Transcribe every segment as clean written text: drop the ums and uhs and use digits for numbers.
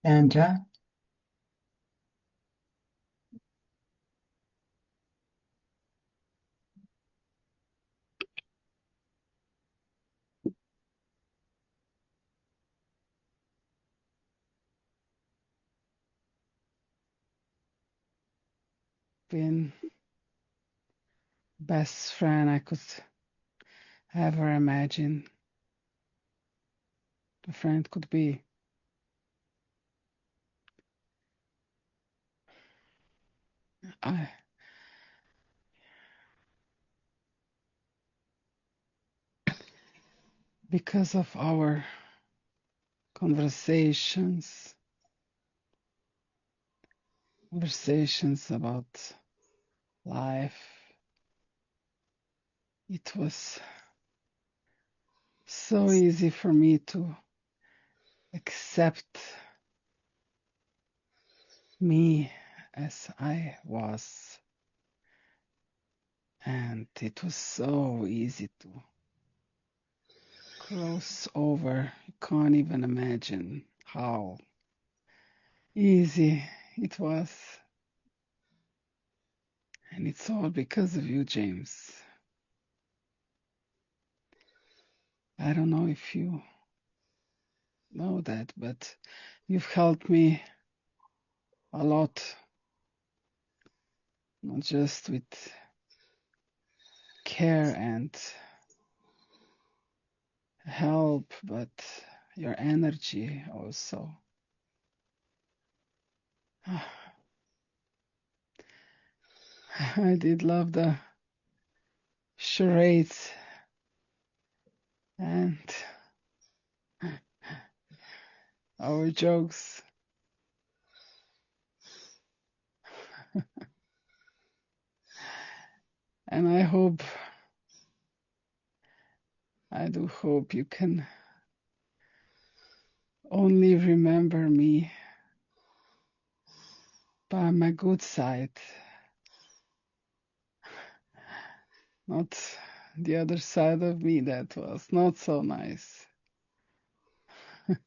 And been best friend I could ever imagine a friend could be. I, because of our conversations about life, it was so easy for me to accept me as I was. And it was so easy to cross over. You can't even imagine how easy it was. And it's all because of you, James. I don't know if you know that, but you've helped me a lot, not just with care and help, but your energy also. I did love the charades and our jokes. And I do hope you can only remember me by my good side, not the other side of me that was not so nice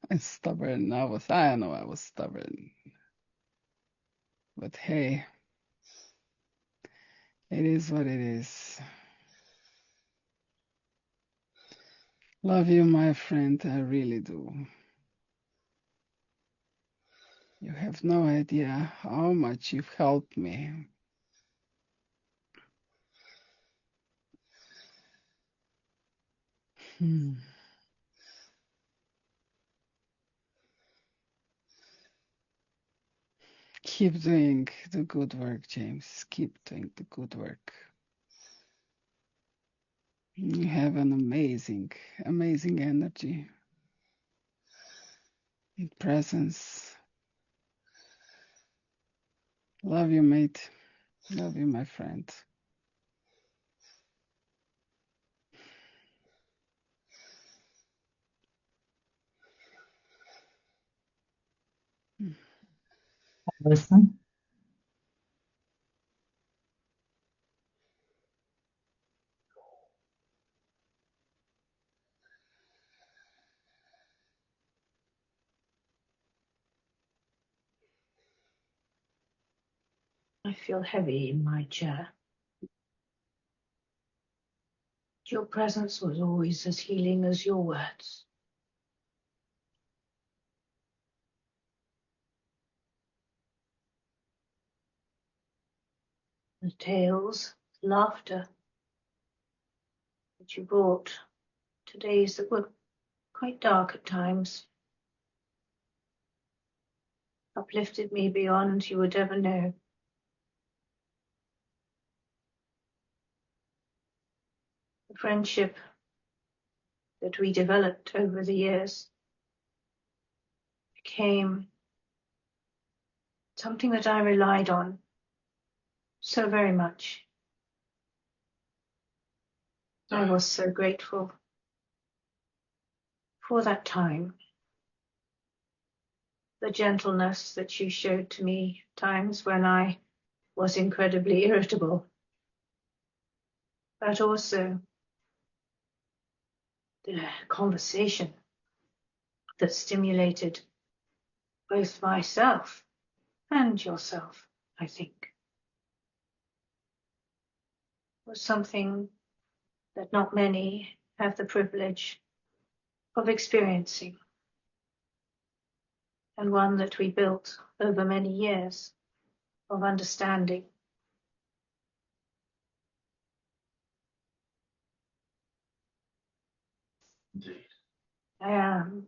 and stubborn. I know I was stubborn, but hey, it is what it is. Love you, my friend, I really do. You have no idea how much you've helped me. Hmm. Keep doing the good work, James. Keep doing the good work. You have an amazing, amazing energy and presence. Love you, mate. Love you, my friend. listen. I feel heavy in my chair. Your presence was always as healing as your words. The tales, laughter that you brought to days that were quite dark at times uplifted me beyond you would ever know. The friendship that we developed over the years became something that I relied on so very much. I was so grateful for that time, the gentleness that you showed to me times when I was incredibly irritable, but also the conversation that stimulated both myself and yourself, I think, was something that not many have the privilege of experiencing, and one that we built over many years of understanding. Indeed. I am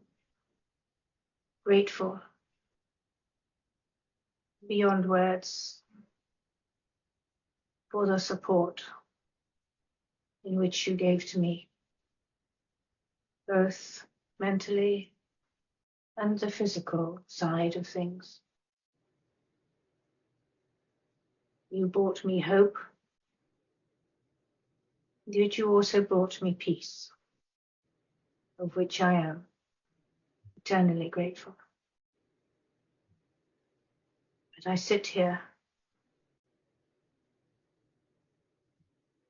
grateful beyond words for the support in which you gave to me, both mentally and the physical side of things. You brought me hope, yet you also brought me peace, of which I am eternally grateful. But I sit here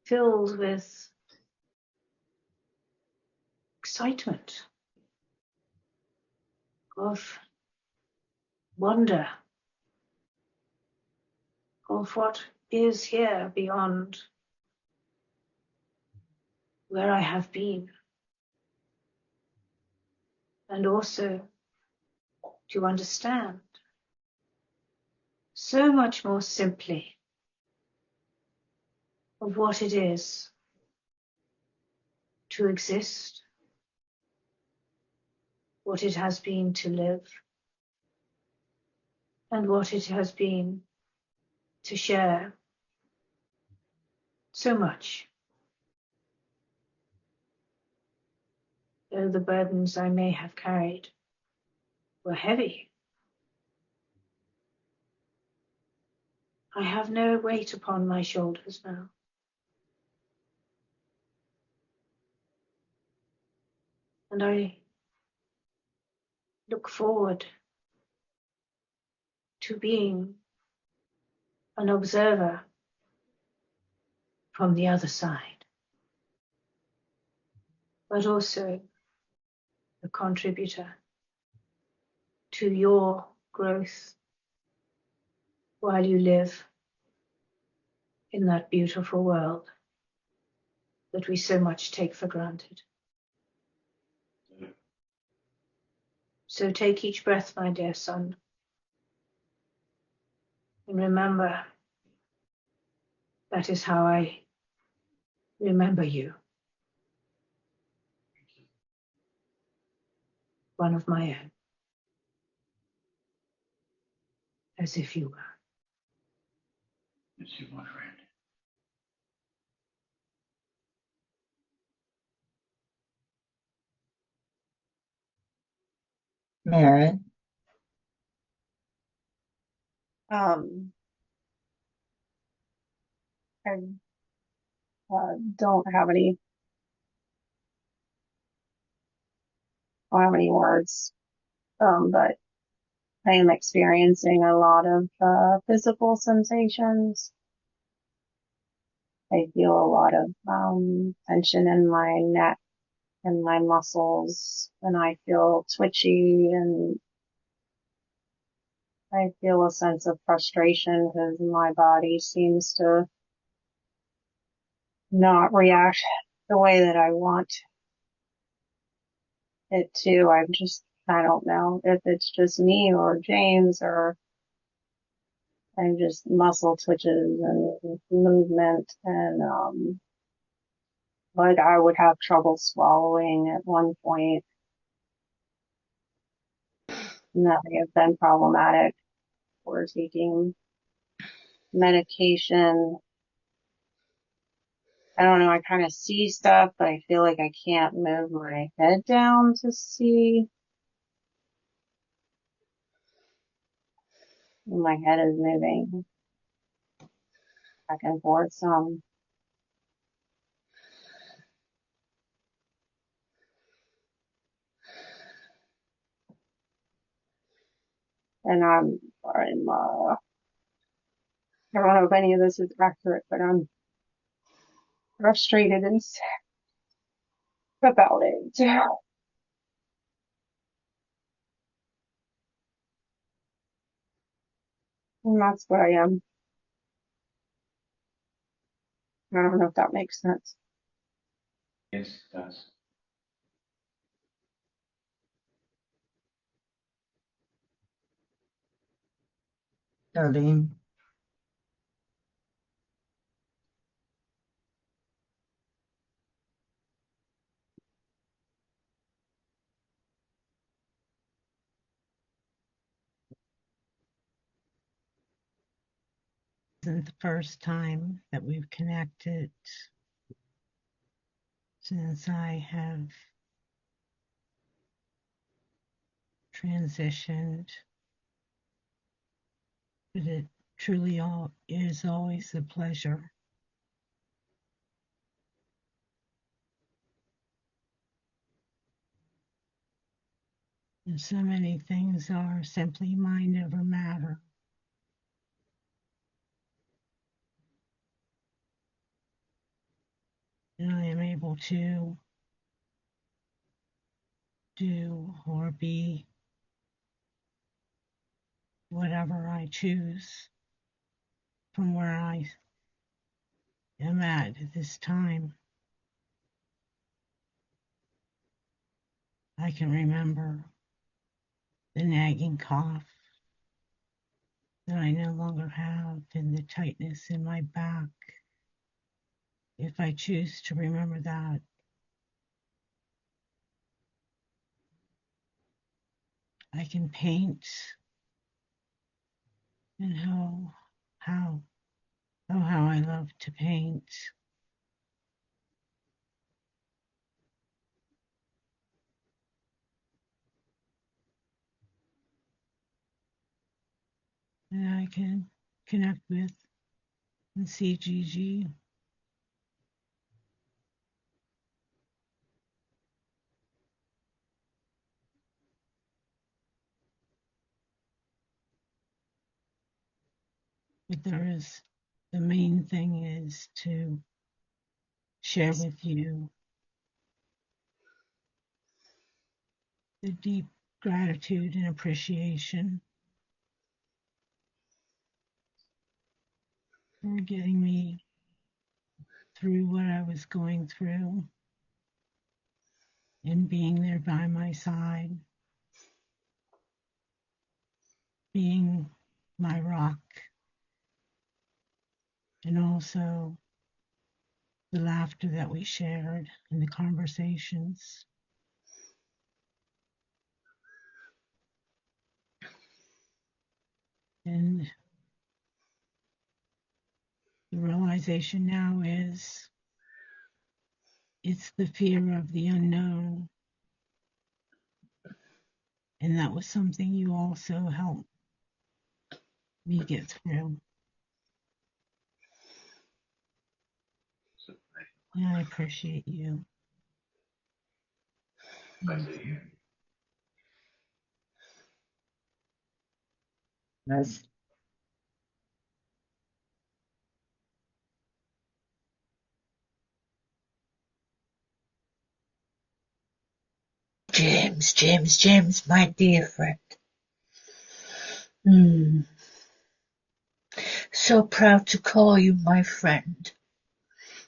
filled with excitement, of wonder, of what is here beyond where I have been, and also to understand so much more simply of what it is to exist, what it has been to live, and what it has been to share so much. Though the burdens I may have carried were heavy, I have no weight upon my shoulders now. And I look forward to being an observer from the other side, but also a contributor to your growth while you live in that beautiful world that we so much take for granted. So take each breath, my dear son, and remember that is how I remember you, one of my own, as if you were. Yes, you, my friend. Merit. Um, I don't have any words, but I am experiencing a lot of physical sensations. I feel a lot of tension in my neck and my muscles, and I feel twitchy, and I feel a sense of frustration because my body seems to not react the way that I want it to. I don't know if it's just me or James and just muscle twitches and movement and like I would have trouble swallowing at one point, and that may have been problematic for taking medication. I don't know, I kind of see stuff, but I feel like I can't move my head down to see. My head is moving back and forth some. And I don't know if any of this is accurate, but I'm frustrated and sad about it. And that's what I am. I don't know if that makes sense. Yes, it does. Darlene. Isn't the first time that we've connected since I have transitioned, but it truly all is always a pleasure. And so many things are simply mind over matter. And I am able to do or be whatever I choose from where I am at this time. I can remember the nagging cough that I no longer have and the tightness in my back. If I choose to remember that, I can paint and how, oh, how I love to paint. And I can connect with and see Gigi. But the main thing is to share with you the deep gratitude and appreciation for getting me through what I was going through and being there by my side, being my rock, and also the laughter that we shared and the conversations. And the realization now is it's the fear of the unknown. And that was something you also helped me get through. And I appreciate you. Yes. James, my dear friend. So proud to call you my friend.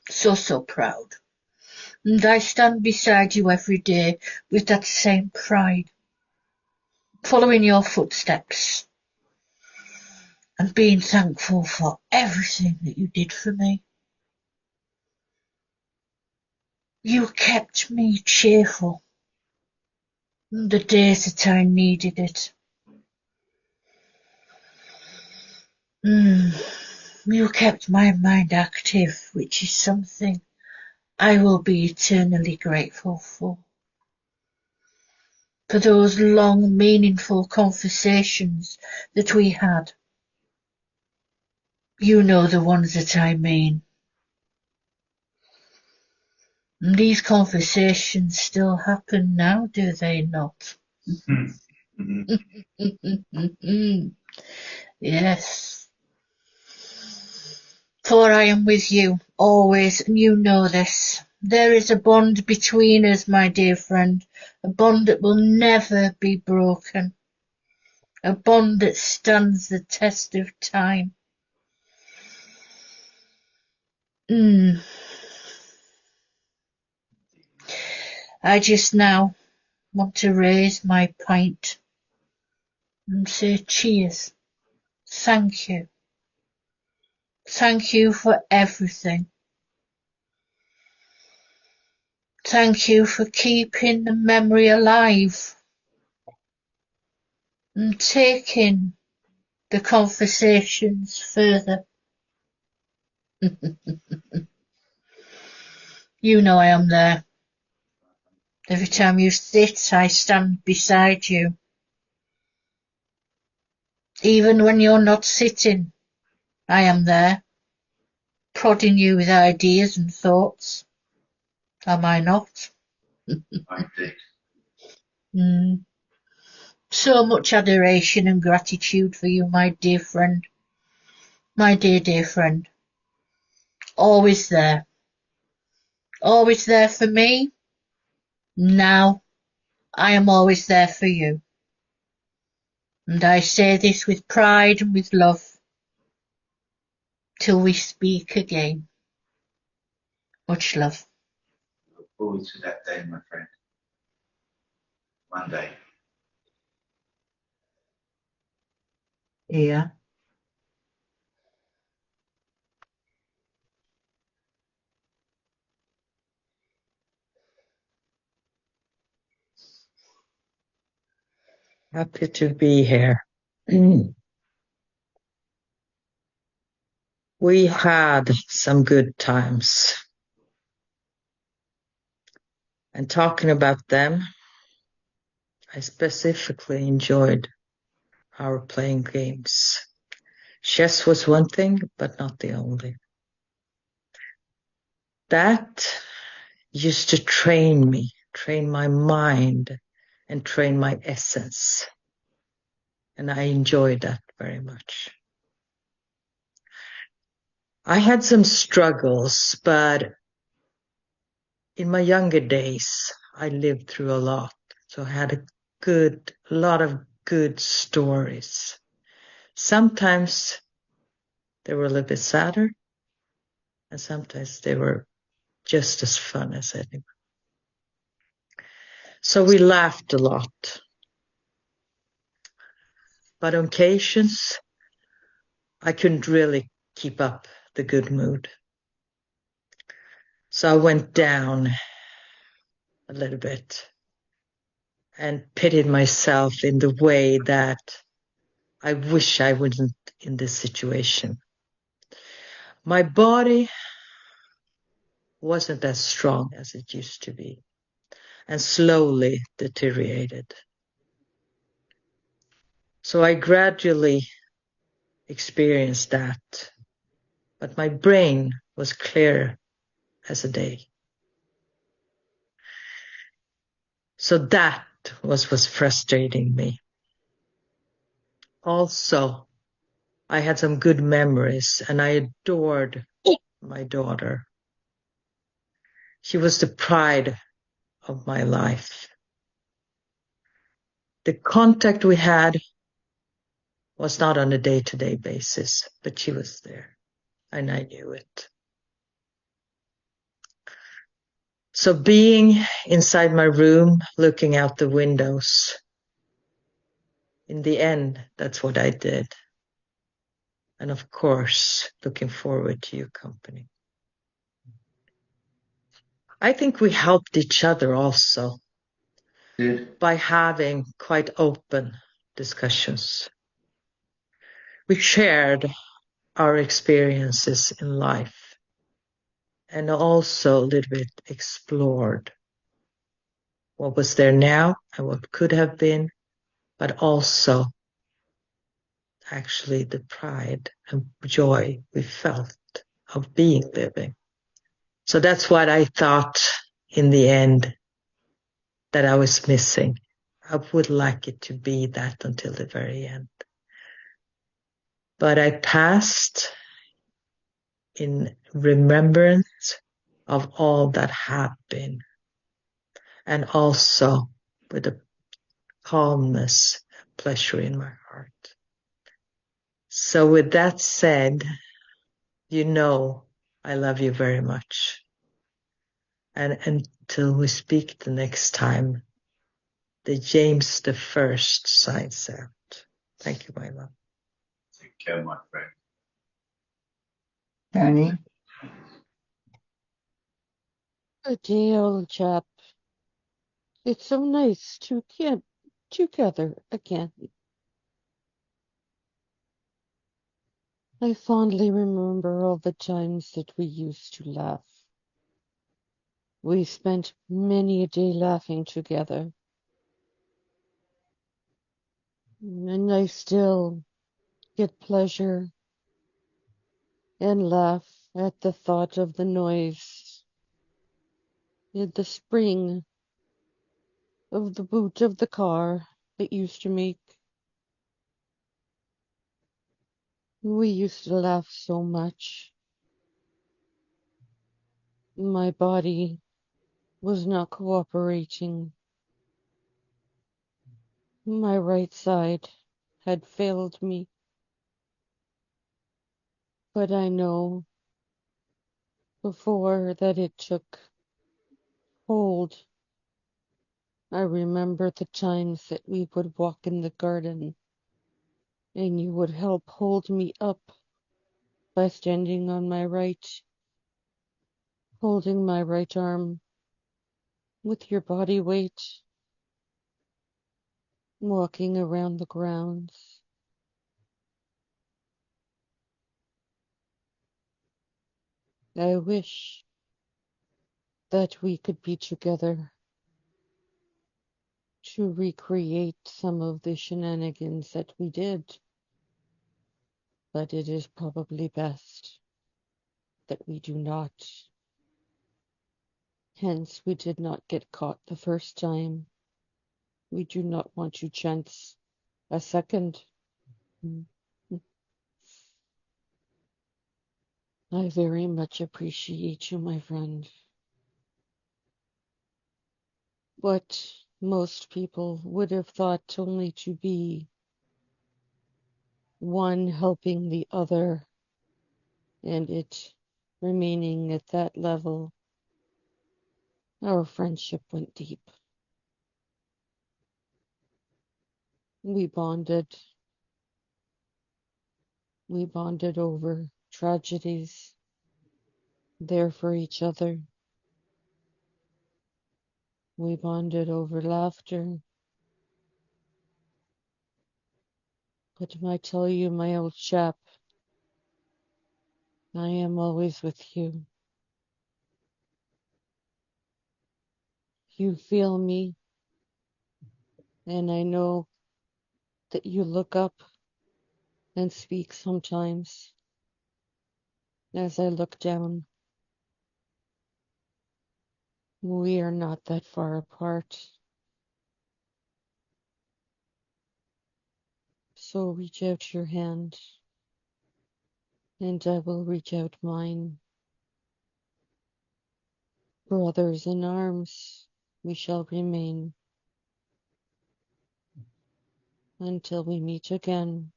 So proud. And I stand beside you every day with that same pride, following your footsteps and being thankful for everything that you did for me. You kept me cheerful on the days that I needed it. You kept my mind active, which is something I will be eternally grateful for. For those long, meaningful conversations that we had. You know the ones that I mean. And these conversations still happen now, do they not? Yes. For I am with you always, and you know this. There is a bond between us, my dear friend, a bond that will never be broken. a bond that stands the test of time. I just now want to raise my pint and say cheers. Thank you. Thank you for everything. Thank you for keeping the memory alive and taking the conversations further. You know I am there. Every time you sit, I stand beside you. Even when you're not sitting, I am there, prodding you with ideas and thoughts. Am I not? I think. So much adoration and gratitude for you, my dear friend. My dear friend. Always there. Always there for me. Now, I am always there for you. And I say this with pride and with love. Till we speak again. Much love. Look forward to that day, my friend. One day. Yeah. Happy to be here. We had some good times. And talking about them, I specifically enjoyed our playing games. Chess was one thing, but not the only. That used to train me, train my mind, and train my essence. And I enjoyed that very much. I had some struggles, but in my younger days, I lived through a lot. So I had a lot of good stories. Sometimes they were a little bit sadder, and sometimes they were just as fun as anyone. So we laughed a lot. But on occasions, I couldn't really keep up the good mood. So I went down a little bit and pitied myself in the way that I wish I wasn't in this situation. My body wasn't as strong as it used to be and slowly deteriorated. So I gradually experienced that, but my brain was clear as a day. So that was frustrating me. Also, I had some good memories and I adored my daughter. She was the pride of my life. The contact we had was not on a day-to-day basis, but she was there and I knew it. So being inside my room, looking out the windows, in the end, that's what I did. And of course, looking forward to your company. I think we helped each other also by having quite open discussions. We shared our experiences in life and also a little bit explored what was there now and what could have been, but also actually the pride and joy we felt of being living. So that's what I thought in the end that I was missing. I would like it to be that until the very end. But I passed in remembrance of all that had been, and also with a calmness, pleasure in my heart. So with that said, you know I love you very much. And until we speak the next time, the James the First signs out. Thank you, my love. Take care, my friend. Danny? Good day, old chap. It's so nice to get together again. I fondly remember all the times that we used to laugh. We spent many a day laughing together. And I still get pleasure and laugh at the thought of the noise and the spring of the boot of the car it used to make. We used to laugh so much. My body was not cooperating. My right side had failed me, but I know before that it took hold. I remember the times that we would walk in the garden and you would help hold me up by standing on my right, holding my right arm with your body weight, walking around the grounds. I wish that we could be together to recreate some of the shenanigans that we did, but it is probably best that we do not. Hence, we did not get caught the first time. We do not want to chance a second. I very much appreciate you, my friend. What most people would have thought only to be one helping the other, and it remaining at that level, our friendship went deep. We bonded. We bonded over tragedies, there for each other. We bonded over laughter. But I tell you, my old chap, I am always with you. You feel me, and I know that you look up and speak sometimes as I look down. We are not that far apart. So reach out your hand, and I will reach out mine. Brothers in arms, we shall remain until we meet again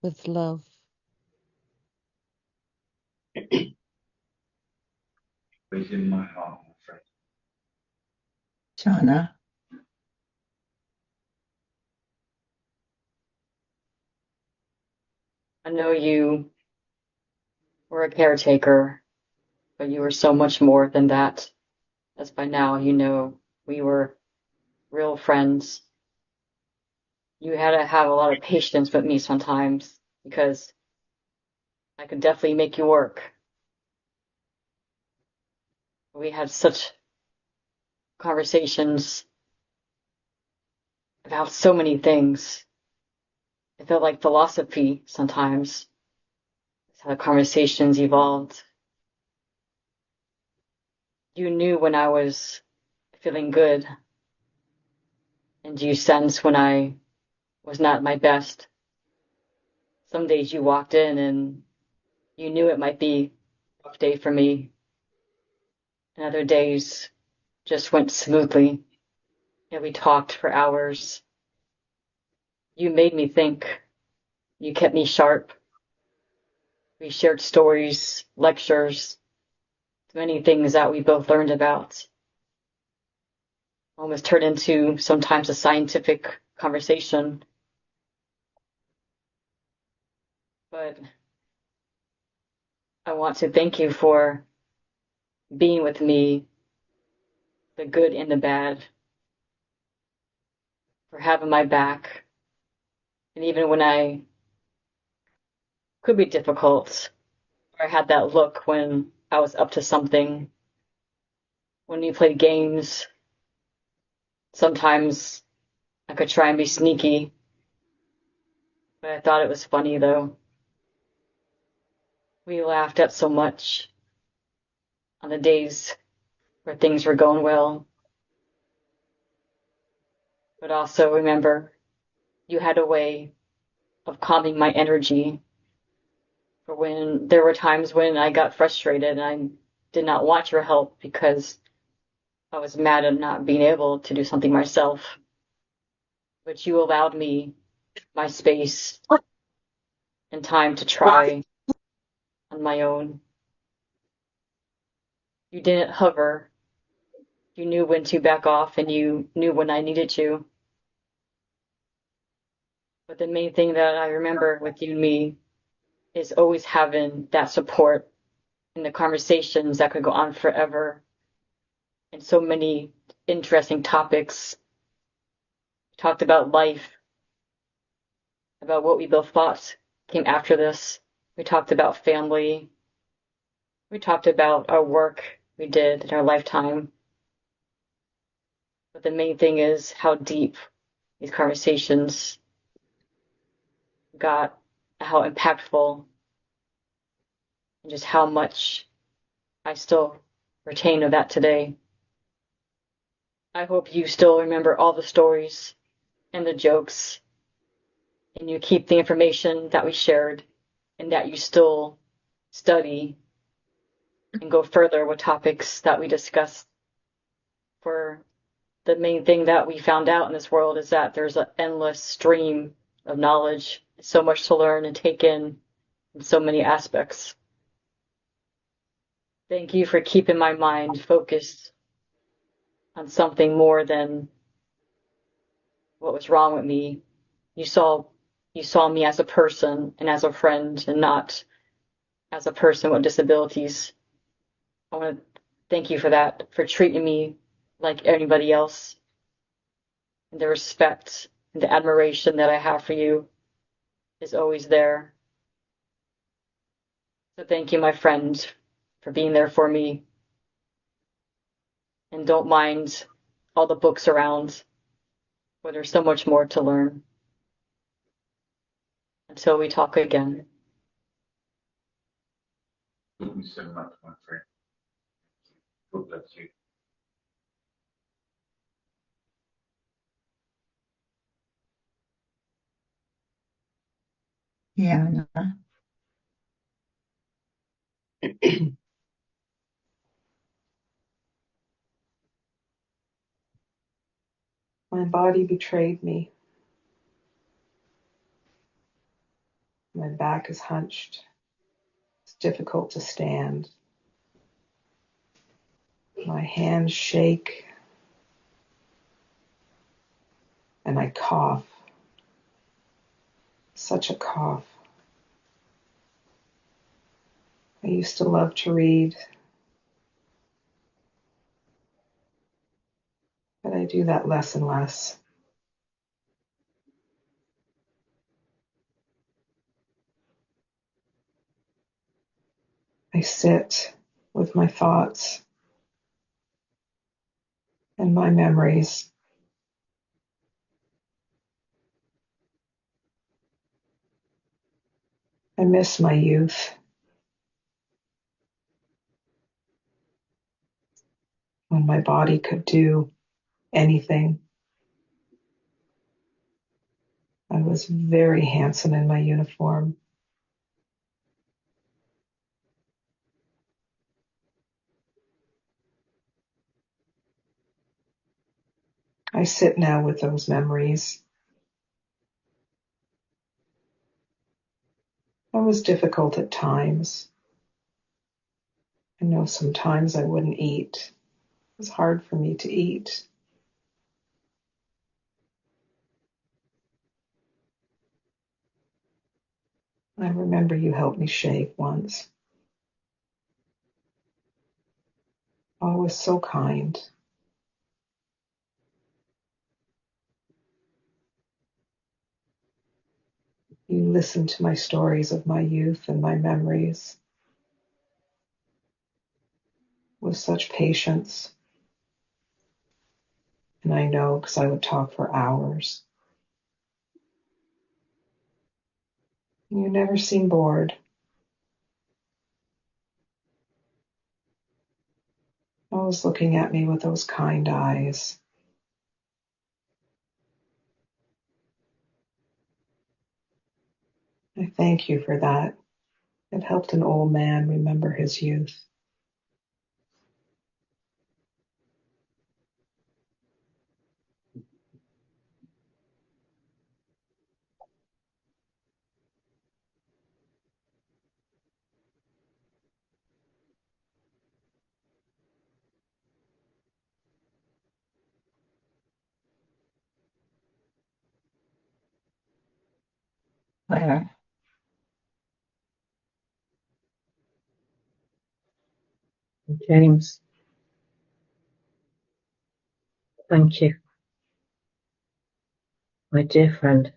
with love. Within my heart, my friend. Shauna? I know you were a caretaker, but you were so much more than that. As by now you know, we were real friends. You had to have a lot of patience with me sometimes because I could definitely make you work. We had such conversations about so many things. It felt like philosophy sometimes. That's how the conversations evolved. You knew when I was feeling good, and you sensed when I was not my best. Some days you walked in and you knew it might be a rough day for me, and other days just went smoothly, and we talked for hours. You made me think. You kept me sharp. We shared stories, lectures, many things that we both learned about. Almost turned into sometimes a scientific conversation. But I want to thank you for being with me, the good and the bad, for having my back. And even when I could be difficult, or I had that look when I was up to something, when we played games, sometimes I could try and be sneaky, but I thought it was funny though. We laughed at so much on the days where things were going well. But also remember, you had a way of calming my energy for when there were times when I got frustrated and I did not want your help because I was mad at not being able to do something myself. But you allowed me my space and time to try on my own. You didn't hover. You knew when to back off and you knew when I needed to. But the main thing that I remember with you and me is always having that support in the conversations that could go on forever and so many interesting topics. We talked about life, about what we both thought came after this. We talked about family. We talked about our work we did in our lifetime. But the main thing is how deep these conversations got, how impactful, and just how much I still retain of that today. I hope you still remember all the stories and the jokes, and you keep the information that we shared, and that you still study and go further with topics that we discussed. For the main thing that we found out in this world is that there's an endless stream of knowledge, so much to learn and take in so many aspects. Thank you for keeping my mind focused on something more than what was wrong with me. You saw me as a person and as a friend and not as a person with disabilities. I want to thank you for that, for treating me like anybody else. And the respect and the admiration that I have for you is always there. So thank you, my friend, for being there for me. And don't mind all the books around, where there's so much more to learn. Until we talk again. Thank you so much, my friend. God bless you. Yeah. My body betrayed me. My back is hunched. It's difficult to stand. My hands shake. And I cough. Such a cough. I used to love to read, but I do that less and less. I sit with my thoughts and my memories. I miss my youth, when my body could do anything. I was very handsome in my uniform. I sit now with those memories. was difficult at times. I know sometimes I wouldn't eat. It was hard for me to eat. I remember you helped me shave once. Always so kind. You listened to my stories of my youth and my memories with such patience. And I know because I would talk for hours. You never seemed bored. Always looking at me with those kind eyes. I thank you for that. It helped an old man remember his youth. Claire. James, thank you, my dear friend.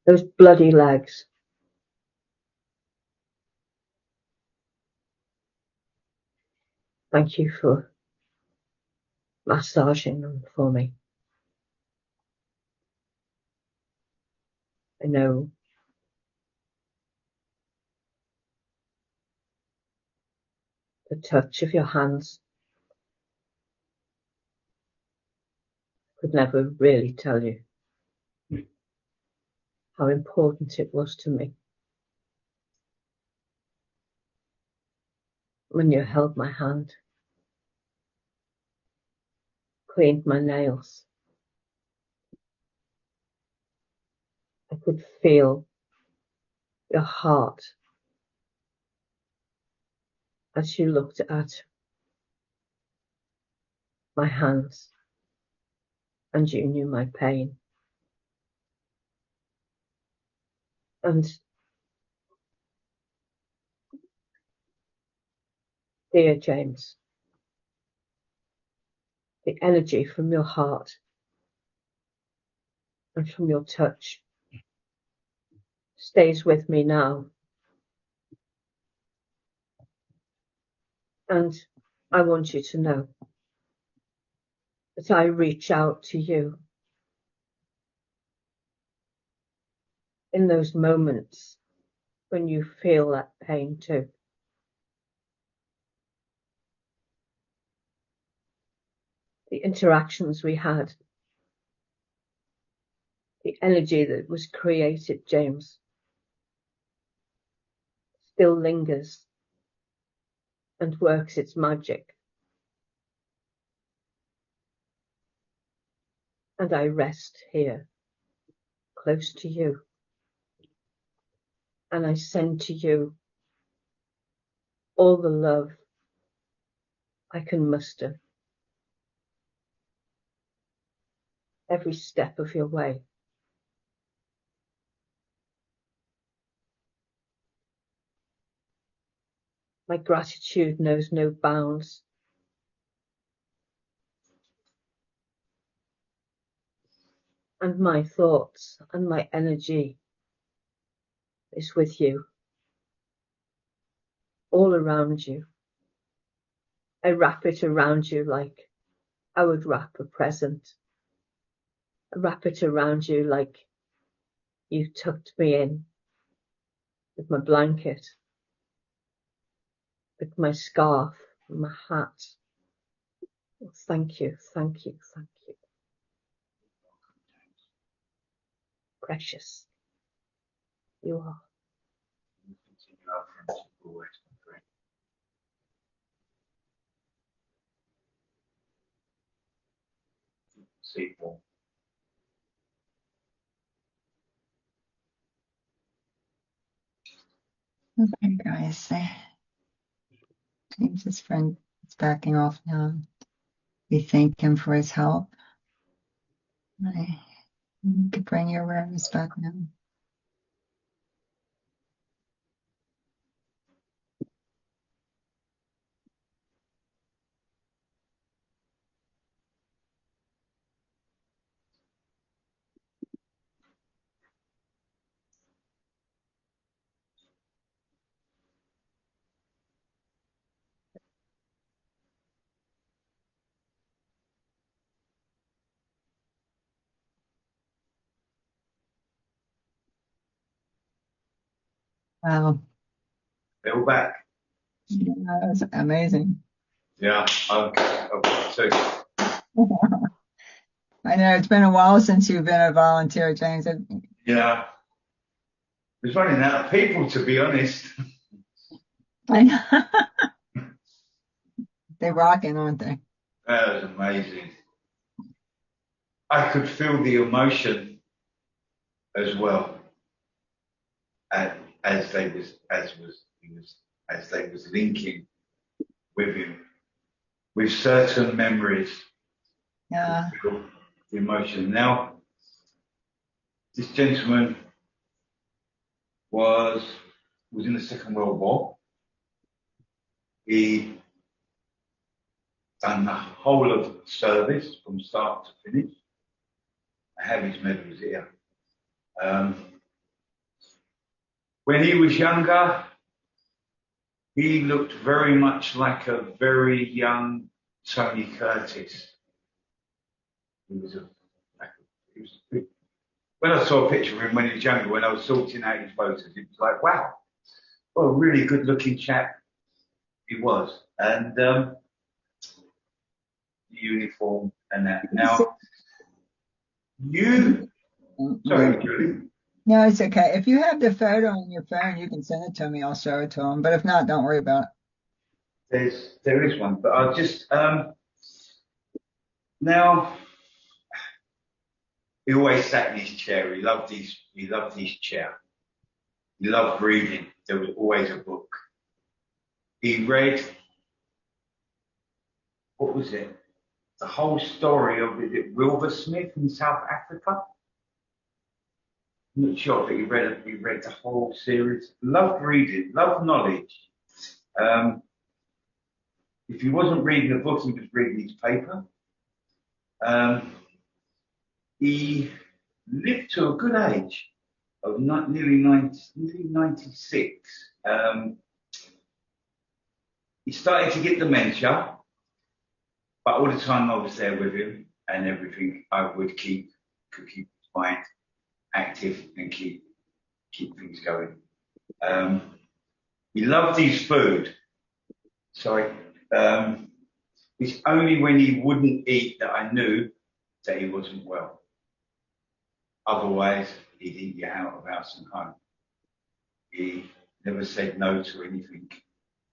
Those bloody legs. Thank you for massaging them for me. I know the touch of your hands could never really tell you how important it was to me. When you held my hand, cleaned my nails, I could feel your heart as you looked at my hands and you knew my pain. And dear James, the energy from your heart and from your touch stays with me now. And I want you to know that I reach out to you in those moments when you feel that pain too. The interactions we had, the energy that was created, James, still lingers and works its magic. And I rest here, close to you. And I send to you all the love I can muster every step of your way. My gratitude knows no bounds. And my thoughts and my energy is with you, all around you. I wrap it around you like I would wrap a present. I wrap it around you like you tucked me in with my blanket, with my scarf, and my hat. Thank you, thank you, thank you. Precious, you are. Continue our friendship always, my friend. See you more. Okay, guys. James's friend is backing off now. We thank him for his help. You can bring your awareness back now. Wow. They're all back. Yeah, that was amazing. Yeah, I've got two. I know it's been a while since you've been a volunteer, James. Yeah. There's running out of people, to be honest. I know. They're rocking, aren't they? That was amazing. I could feel the emotion as well as they was linking with him with certain memories. Yeah. The emotion. Now, this gentleman was in the Second World War. He done the whole of service from start to finish. I have his medals here. When he was younger, he looked very much like a very young Tony Curtis. When I saw a picture of him when he was younger, when I was sorting out his photos, it was like, wow, what a really good looking chap he was. And the uniform and that. Now, sorry, Julie. No, it's okay. If you have the photo on your phone, you can send it to me. I'll show it to him. But if not, don't worry about it. There is one, but I'll just now. He always sat in his chair. He loved his chair. He loved reading. There was always a book. He read, what was it? The whole story of, is it Wilbur Smith in South Africa? I'm not sure, but he read the whole series. Loved reading, loved knowledge. If he wasn't reading a book, he was reading his paper. He lived to a good age of nearly 96. He started to get dementia, but all the time I was there with him and everything, I could keep his mind active and keep things going. He loved his food. So it's only when he wouldn't eat that I knew that he wasn't well. Otherwise, he'd eat you out of house and home. He never said no to anything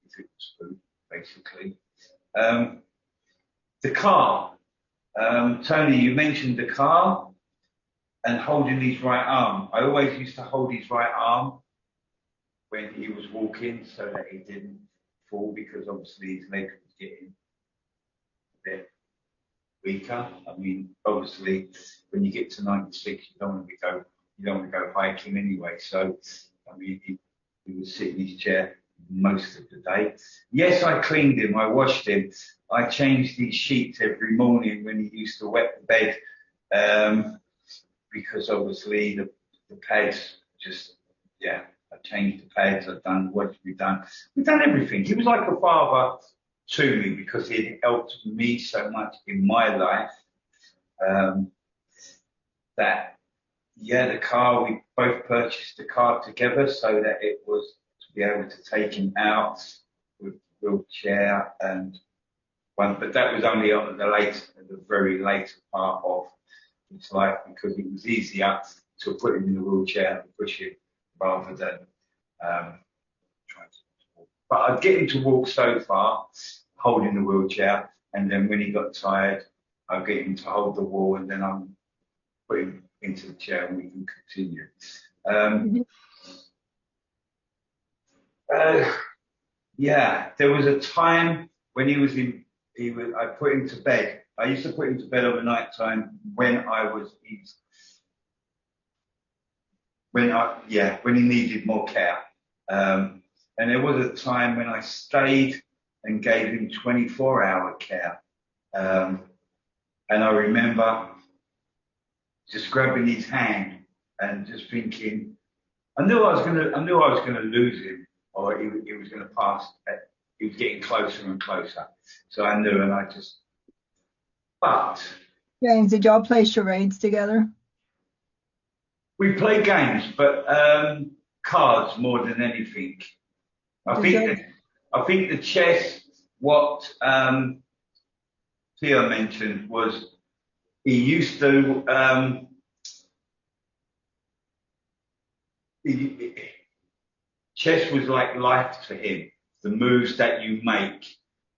if it was food, basically. The car. Tony, you mentioned the car and holding his right arm. I always used to hold his right arm when he was walking so that he didn't fall, because obviously his leg was getting a bit weaker. I mean, obviously, when you get to 96, you don't want to go hiking anyway. So, I mean, he would sit in his chair most of the day. Yes, I cleaned him. I washed him. I changed his sheets every morning when he used to wet the bed, because obviously the pads just, yeah. I changed the pads. I've done what we've done. We've done everything. He was like a father to me because he had helped me so much in my life, that, yeah, the car, we both purchased the car together so that it was to be able to take him out with wheelchair and one, but that was only on the very later part of his life, because it was easier to put him in the wheelchair and push him rather than trying to walk. But I'd get him to walk so far, holding the wheelchair, and then when he got tired, I'd get him to hold the wall, and then I'd put him into the chair and we can continue. Yeah, there was a time when I put him to bed. I used to put him to bed over night time when he needed more care. And there was a time when I stayed and gave him 24-hour care. And I remember just grabbing his hand and just thinking, I knew I was gonna lose him, or he was gonna pass. He was getting closer and closer. So I knew, but James, did y'all play charades together? we play games, but cards more than anything. I think the chess, what Theo mentioned, was he used to chess was like life to him. The moves that you make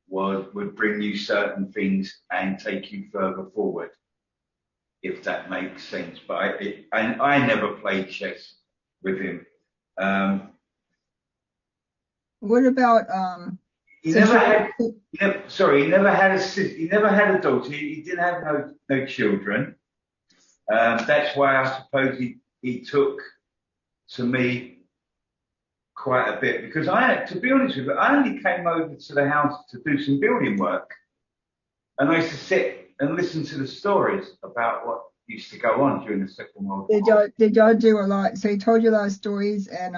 would bring you certain things and take you further forward, if that makes sense. But I never played chess with him. What about He never had a daughter. He didn't have no children. That's why I suppose he took to me quite a bit, because to be honest with you, I only came over to the house to do some building work, and I used to sit and listen to the stories about what used to go on during the Second World War. did y'all do a lot? So he told you a lot of stories and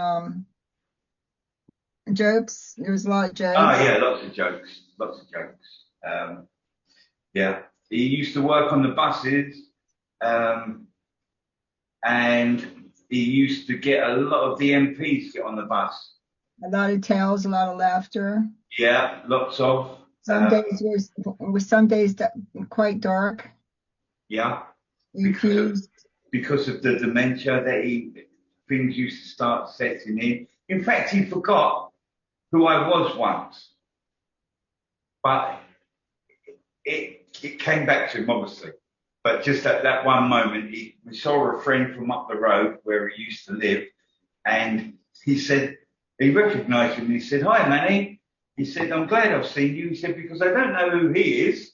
jokes. There was a lot of jokes. Oh yeah, lots of jokes. Yeah, he used to work on the buses, and he used to get a lot of the MPs to get on the bus. A lot of tales, a lot of laughter. Yeah, lots of. Some days quite dark. Yeah, because of the dementia things used to start setting in. In fact, he forgot who I was once, but it came back to him, obviously. But just at that one moment, we saw a friend from up the road where he used to live, and he recognised him, and he said, "Hi, Manny." He said, "I'm glad I've seen you." He said, "Because I don't know who he is,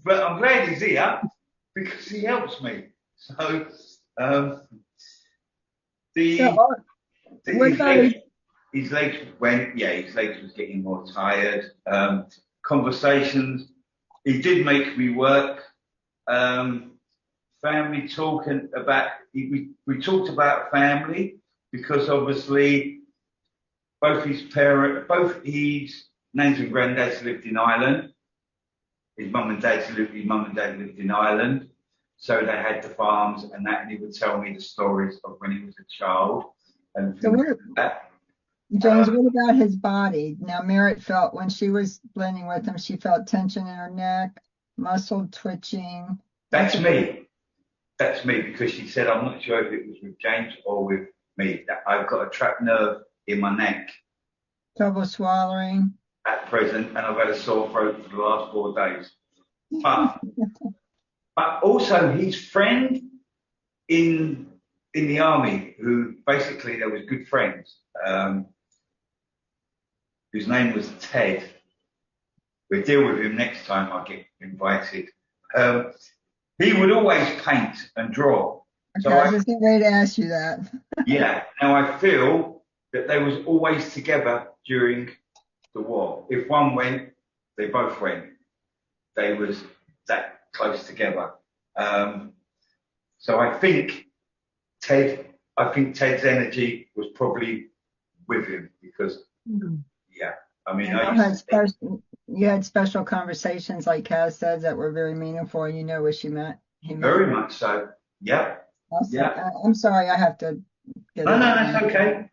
but I'm glad he's here because he helps me." So, his legs was getting more tired. Conversations, he did make me work. Family talking about, we talked about family, because obviously both his names and granddads lived in Ireland. His mum and dad lived in Ireland. So they had the farms and that, and he would tell me the stories of when he was a child and things like that. James, what about his body? Now, Merritt felt, when she was blending with him, she felt tension in her neck, muscle twitching. That's me, because she said, I'm not sure if it was with James or with me, that I've got a trapped nerve in my neck. Trouble swallowing. At present, and I've had a sore throat for the last 4 days. But also his friend in the army, who basically they was good friends, whose name was Ted. We'll deal with him next time I get invited. He would always paint and draw. Okay, I was getting ready to ask you that. Yeah. Now I feel that they was always together during the war. If one went, they both went. They was that close together. So I think Ted's energy was probably with him, because, yeah. I mean, you had special conversations, like Kaz said, that were very meaningful, and you know what she meant. Very much so. Yeah. Awesome. Yeah. I'm sorry, I have to get No, that's okay.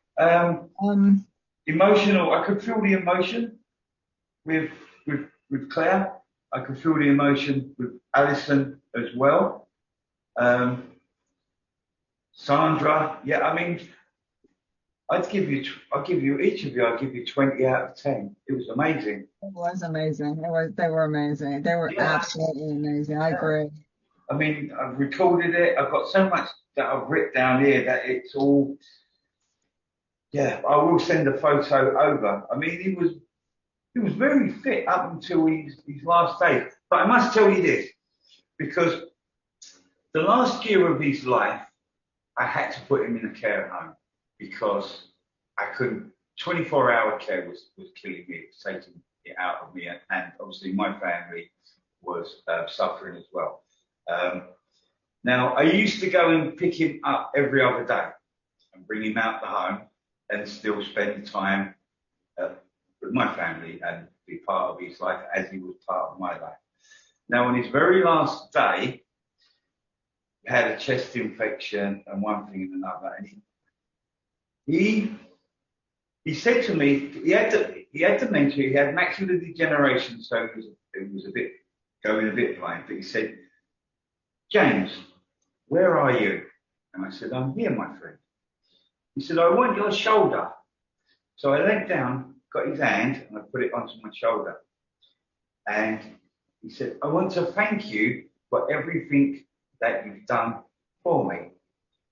Emotional. I could feel the emotion with Claire. I could feel the emotion with Alison as well. Sandra. Yeah. I mean, I'll give you each of you. I'll give you 20 out of 10. It was amazing. It was amazing. They were amazing. They were absolutely amazing. I agree. I mean, I've recorded it. I've got so much that I've written down here that it's all. Yeah, I will send a photo over. I mean, he was very fit up until his last day. But I must tell you this, because the last year of his life, I had to put him in a care home because I couldn't. 24-hour care was killing me, it was taking it out of me, and obviously my family was suffering as well. Now, I used to go and pick him up every other day and bring him out the home and still spend time with my family and be part of his life as he was part of my life. Now, on his very last day, he had a chest infection and one thing and another, and he said to me, he had dementia, he had macular degeneration, so it was a bit going a bit blind. But he said, "James, where are you?" And I said, "I'm here, my friend." He said, "I want your shoulder." So I leant down, got his hand, and I put it onto my shoulder. And he said, "I want to thank you for everything that you've done for me."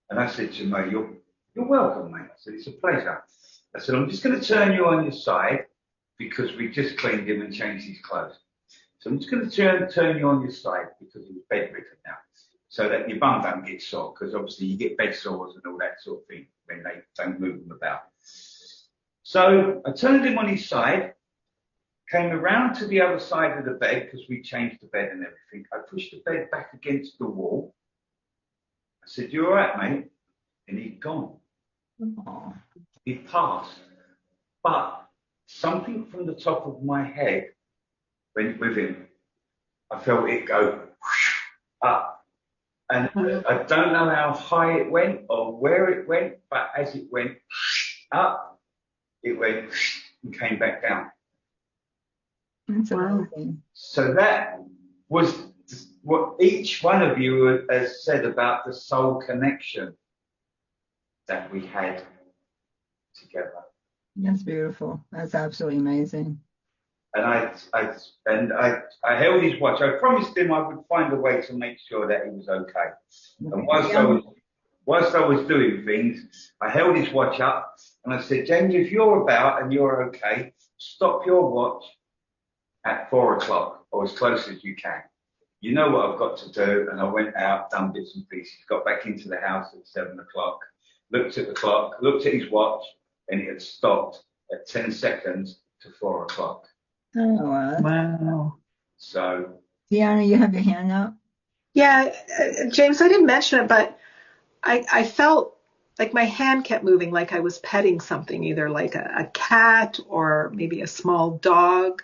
And I said to him, "Oh, you're welcome, mate." I said, "It's a pleasure." I said, "I'm just going to turn you on your side because we just cleaned him and changed his clothes. So I'm just going to turn you on your side because he's bedridden now, so that your bum don't get sore, because obviously you get bed sores and all that sort of thing when they don't move them about." So I turned him on his side, came around to the other side of the bed because we changed the bed and everything. I pushed the bed back against the wall. I said, "You all right, mate?" And he'd gone. Oh. He passed. But something from the top of my head went with him. I felt it go up. And I don't know how high it went or where it went, but as it went up, it went and came back down. That's amazing. So that was what each one of you has said about the soul connection that we had together. That's beautiful. That's absolutely amazing. And I held his watch. I promised him I would find a way to make sure that he was okay. And whilst I was doing things, I held his watch up and I said, "James, if you're about and you're okay, stop your watch at 4 o'clock or as close as you can. You know what I've got to do." And I went out, done bits and pieces, got back into the house at 7 o'clock, looked at the clock, looked at his watch, and it had stopped at 10 seconds to 4 o'clock. Oh, wow. Wow. So, Deanna, you have your hand up? Yeah, James, I didn't mention it, but I felt like my hand kept moving, like I was petting something, either like a cat or maybe a small dog.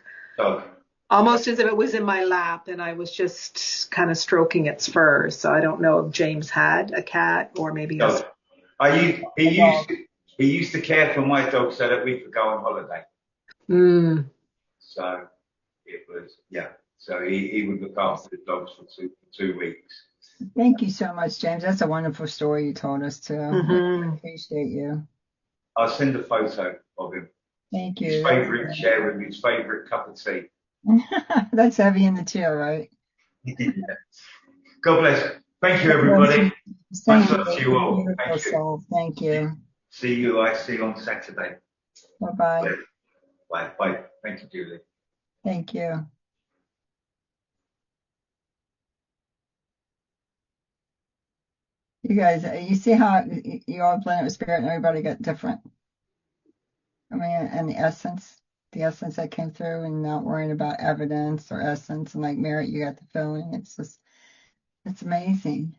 Almost as if it was in my lap and I was just kind of stroking its fur. So I don't know if James had a cat or maybe he used to care for my dog so that we could go on holiday. So it was, yeah. So he would look after the dogs for two weeks. Thank you so much, James. That's a wonderful story you told us too. I appreciate you. I'll send a photo of him. Thank you. His favourite chair with his favourite cup of tea. That's heavy in the chair, right? Yeah. God bless. Thank you, everybody. Much love to you all. Thank you. Thank you. See you on Saturday. Bye-bye. Bye. Bye. Thank you, Julie. Thank you. You guys, you see how you all blend with spirit and everybody got different. I mean, and the essence that came through, and not worrying about evidence or essence. And like Merritt, you got the feeling. It's amazing.